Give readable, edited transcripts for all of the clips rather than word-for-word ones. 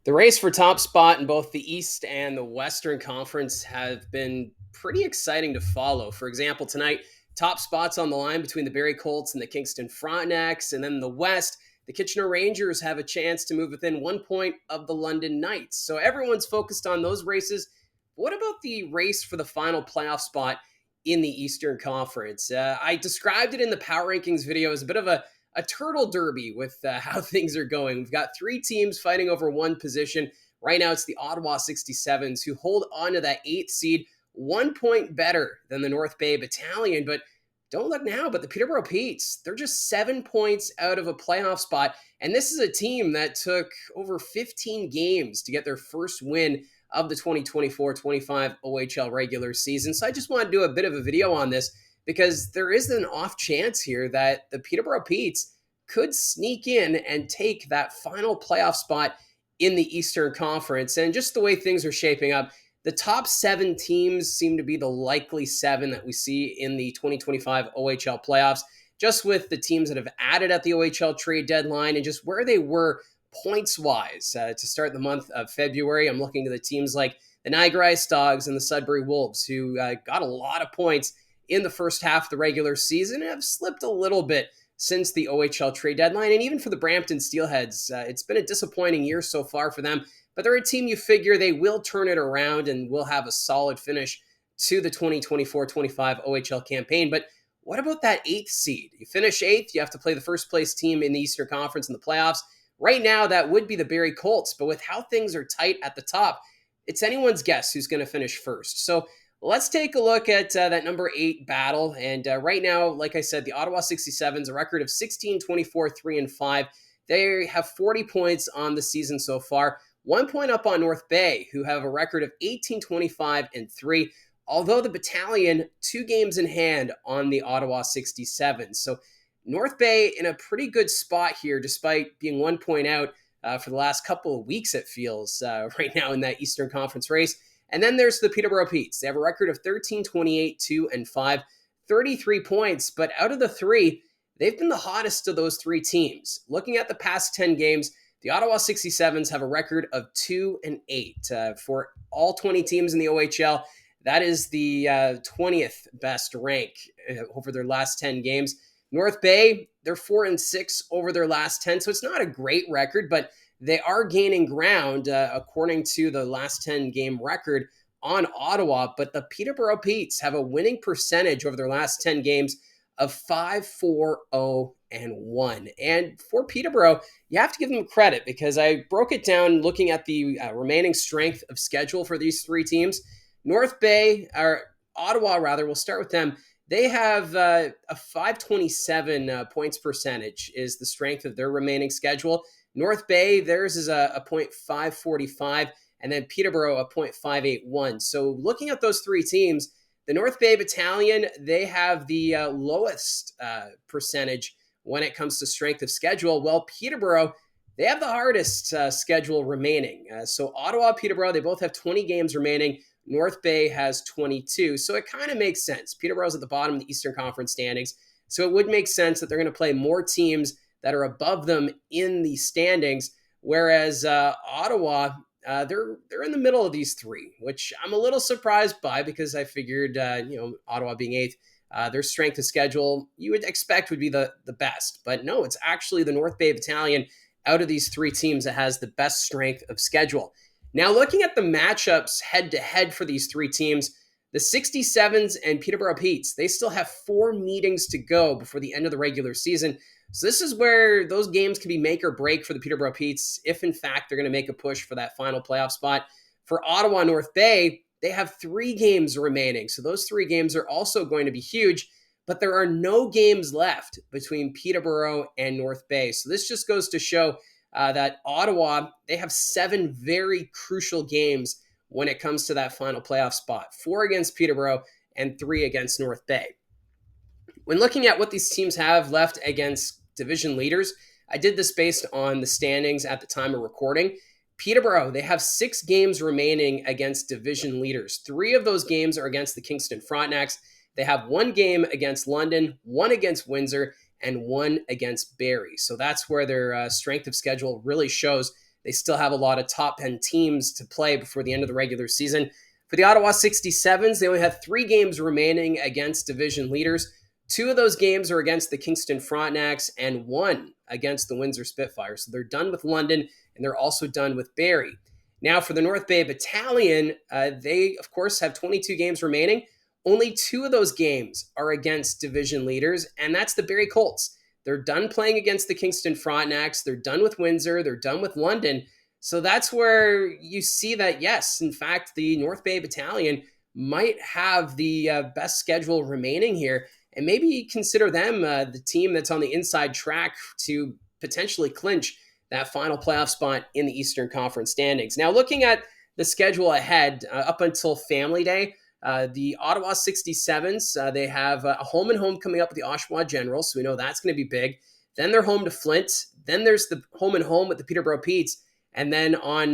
The race for top spot in both the East and the Western Conference have been pretty exciting to follow. For example, tonight, top spots on the line between the Barrie Colts and the Kingston Frontenacs. And then in the West, the Kitchener Rangers have a chance to move within 1 point of the London Knights. So everyone's focused on those races. What about the race for the final playoff spot in the Eastern Conference? I described it in the Power Rankings video as a bit of a turtle derby with how things are going. We've got three teams fighting over one position. Right now, it's the Ottawa 67s who hold on to that eighth seed, 1 point better than the North Bay Battalion. But don't look now, but the Peterborough Petes, they're just 7 points out of a playoff spot. And this is a team that took over 15 games to get their first win of the 2024-25 OHL regular season. So I just want to do a bit of a video on this because there is an off chance here that the Peterborough Petes could sneak in and take that final playoff spot in the Eastern Conference. And just the way things are shaping up, the top seven teams seem to be the likely seven that we see in the 2025 OHL playoffs, just with the teams that have added at the OHL trade deadline and just where they were points wise to start the month of February. I'm looking to the teams like the Niagara Ice Dogs and the Sudbury Wolves, who got a lot of points in the first half of the regular season and have slipped a little bit since the OHL trade deadline. And even for the Brampton Steelheads, it's been a disappointing year so far for them, but they're a team you figure they will turn it around and will have a solid finish to the 2024-25 OHL campaign. But what about that eighth seed? You finish eighth, you have to play the first place team in the Eastern Conference in the playoffs. Right now, that would be the Barrie Colts, but with how things are tight at the top, it's anyone's guess who's going to finish first. So let's take a look at that number 8 battle. And right now, like I said, the Ottawa 67s, a record of 16, 24, 3, and 5. They have 40 points on the season so far. 1 point up on North Bay, who have a record of 18, 25, and 3. Although the Battalion, 2 games in hand on the Ottawa 67s. So North Bay in a pretty good spot here, despite being 1 point out for the last couple of weeks, it feels, right now in that Eastern Conference race. And then there's the Peterborough Petes. They have a record of 13, 28, 2, and 5, 33 points. But out of the three, they've been the hottest of those three teams. Looking at the past 10 games, the Ottawa 67s have a record of 2 and 8. For all 20 teams in the OHL, that is the 20th best rank over their last 10 games. North Bay, they're 4 and 6 over their last 10. So it's not a great record, but they are gaining ground according to the last 10 game record on Ottawa. But the Peterborough Petes have a winning percentage over their last 10 games of 5-4-0 and 1. And for Peterborough, you have to give them credit because I broke it down looking at the remaining strength of schedule for these three teams. North Bay, or Ottawa rather, we'll start with them. They have a 527 points percentage is the strength of their remaining schedule. North Bay, theirs is a .545, and then Peterborough a .581. So looking at those three teams, the North Bay Battalion, they have the lowest percentage when it comes to strength of schedule. Well, Peterborough, they have the hardest schedule remaining. So Ottawa, Peterborough, they both have 20 games remaining. North Bay has 22. So it kind of makes sense. Peterborough's at the bottom of the Eastern Conference standings. So it would make sense that they're going to play more teams that are above them in the standings. Whereas Ottawa, they're in the middle of these three, which I'm a little surprised by because I figured, Ottawa being eighth, their strength of schedule you would expect would be the best. But no, it's actually the North Bay Battalion out of these three teams that has the best strength of schedule. Now, looking at the matchups head-to-head for these three teams, the 67s and Peterborough Petes, they still have 4 meetings to go before the end of the regular season. So this is where those games can be make or break for the Peterborough Petes if, in fact, they're going to make a push for that final playoff spot. For Ottawa North Bay, they have 3 games remaining. So those 3 games are also going to be huge, but there are no games left between Peterborough and North Bay. So this just goes to show that Ottawa, they have 7 very crucial games when it comes to that final playoff spot. 4 against Peterborough and 3 against North Bay. When looking at what these teams have left against division leaders, I did this based on the standings at the time of recording. Peterborough, they have 6 games remaining against division leaders. 3 of those games are against the Kingston Frontenacs. They have 1 game against London, 1 against Windsor, and 1 against Barrie. So that's where their strength of schedule really shows They still have a lot of top 10 teams to play before the end of the regular season. For the Ottawa 67s, they only have 3 games remaining against division leaders. 2 of those games are against the Kingston Frontenacs and 1 against the Windsor Spitfires. So they're done with London, and they're also done with Barrie. Now, for the North Bay Battalion, they, of course, have 22 games remaining. Only 2 of those games are against division leaders, and that's the Barrie Colts. They're done playing against the Kingston Frontenacs. They're done with Windsor. They're done with London. So that's where you see that, yes, in fact, the North Bay Battalion might have the best schedule remaining here, and maybe consider them the team that's on the inside track to potentially clinch that final playoff spot in the Eastern Conference standings. Now, looking at the schedule ahead up until Family Day, the Ottawa 67s, they have a home and home coming up with the Oshawa Generals, so we know that's going to be big. Then they're home to Flint. Then there's the home and home with the Peterborough Petes. And then on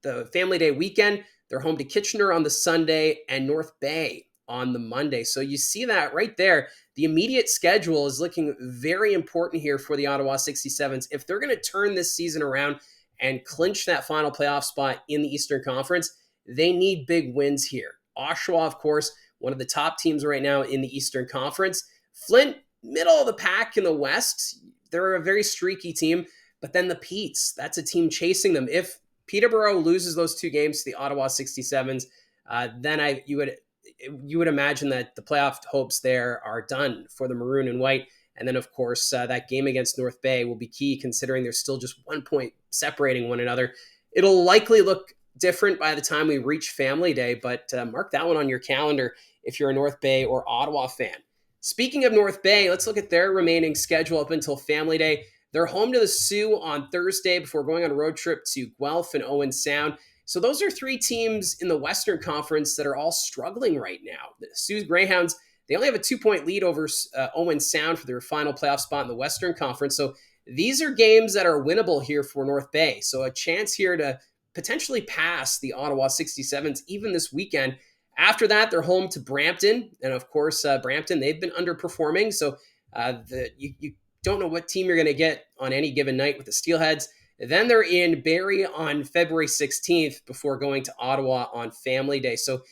the Family Day weekend, they're home to Kitchener on the Sunday and North Bay on the Monday. So you see that right there. The immediate schedule is looking very important here for the Ottawa 67s. If they're going to turn this season around and clinch that final playoff spot in the Eastern Conference, they need big wins here. Oshawa, of course, one of the top teams right now in the Eastern Conference. Flint, middle of the pack in the West. They're a very streaky team. But then the Petes, that's a team chasing them. If Peterborough loses those 2 games to the Ottawa 67s, then you would imagine that the playoff hopes there are done for the Maroon and White. And then, of course, that game against North Bay will be key, considering there's still just 1 point separating one another. It'll likely look different by the time we reach Family Day, but mark that one on your calendar if you're a North Bay or Ottawa fan. Speaking of North Bay, let's look at their remaining schedule up until Family Day. They're home to the Sioux on Thursday before going on a road trip to Guelph and Owen Sound. So those are 3 teams in the Western Conference that are all struggling right now. The Sioux Greyhounds, they only have a 2-point lead over Owen Sound for their final playoff spot in the Western Conference. So these are games that are winnable here for North Bay. So a chance here to potentially pass the Ottawa 67s even this weekend. After that, they're home to Brampton. And of course, Brampton, they've been underperforming. So you don't know what team you're going to get on any given night with the Steelheads. Then they're in Barrie on February 16th before going to Ottawa on Family Day. So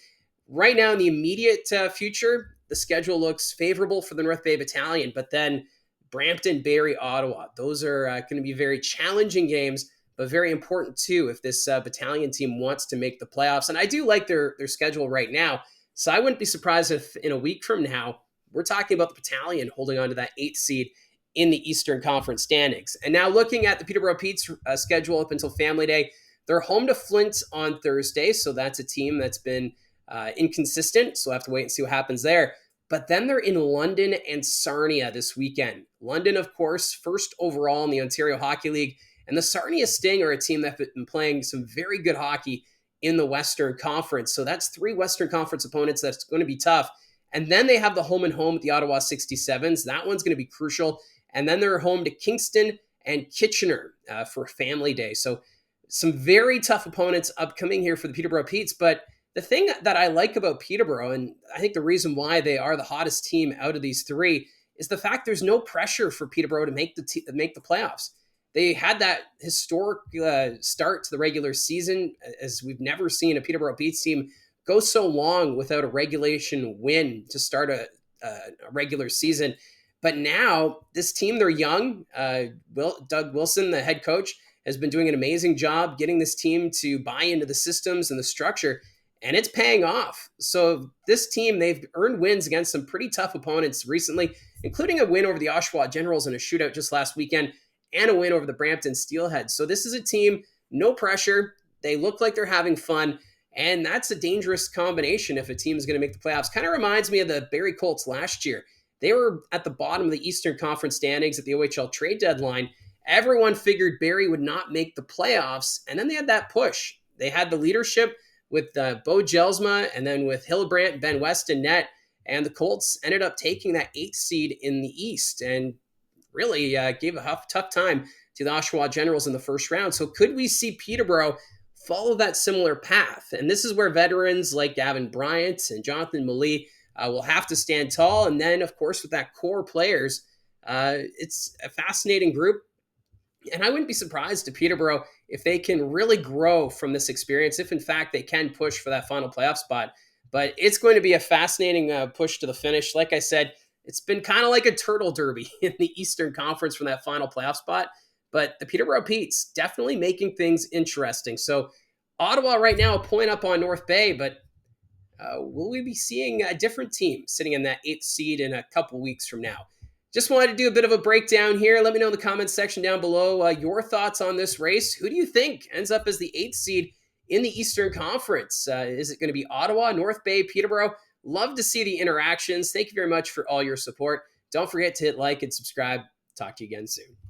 right now in the immediate future, the schedule looks favorable for the North Bay Battalion, but then Brampton, Barrie, Ottawa, those are going to be very challenging games, but very important too if this battalion team wants to make the playoffs. And I do like their schedule right now, so I wouldn't be surprised if in a week from now, we're talking about the battalion holding on to that 8th seed in the Eastern Conference standings. And now looking at the Peterborough Petes schedule up until Family Day, they're home to Flint on Thursday, so that's a team that's been inconsistent, so we'll have to wait and see what happens there. But then they're in London and Sarnia this weekend. London, of course, first overall in the Ontario Hockey League, and the Sarnia Sting are a team that have been playing some very good hockey in the Western Conference. So that's 3 Western Conference opponents that's going to be tough. And then they have the home and home with the Ottawa 67s. That one's going to be crucial. And then they're home to Kingston and Kitchener for Family Day. So some very tough opponents upcoming here for the Peterborough Petes. But the thing that I like about Peterborough, and I think the reason why they are the hottest team out of these 3, is the fact there's no pressure for Peterborough to make the playoffs. They had that historic start to the regular season, as we've never seen a Peterborough Petes team go so long without a regulation win to start a regular season. But now this team, they're young. Doug Wilson, the head coach, has been doing an amazing job getting this team to buy into the systems and the structure, and it's paying off. So this team, they've earned wins against some pretty tough opponents recently, including a win over the Oshawa Generals in a shootout just last weekend, and a win over the Brampton Steelheads. So this is a team, no pressure. They look like they're having fun, and that's a dangerous combination if a team is going to make the playoffs. Kind of reminds me of the Barrie Colts last year. They were at the bottom of the Eastern Conference standings at the OHL trade deadline. Everyone figured Barrie would not make the playoffs, and then they had that push. They had the leadership with Bo Jelsma, and then with Hillebrandt, Ben West, and net, and the Colts ended up taking that 8th seed in the East and really gave a tough time to the Oshawa Generals in the first round. So could we see Peterborough follow that similar path? And this is where veterans like Gavin Bryant and Jonathan Malee will have to stand tall. And then, of course, with that core players, it's a fascinating group. And I wouldn't be surprised if Peterborough, if they can really grow from this experience, if in fact they can push for that final playoff spot. But it's going to be a fascinating push to the finish. Like I said, it's been kind of like a turtle derby in the Eastern Conference from that final playoff spot. But the Peterborough Petes definitely making things interesting. So Ottawa right now a point up on North Bay, but will we be seeing a different team sitting in that eighth seed in a couple weeks from now? Just wanted to do a bit of a breakdown here. Let me know in the comments section down below your thoughts on this race. Who do you think ends up as the eighth seed in the Eastern Conference? Is it going to be Ottawa, North Bay, Peterborough? Love to see the interactions. Thank you very much for all your support. Don't forget to hit like and subscribe. Talk to you again soon.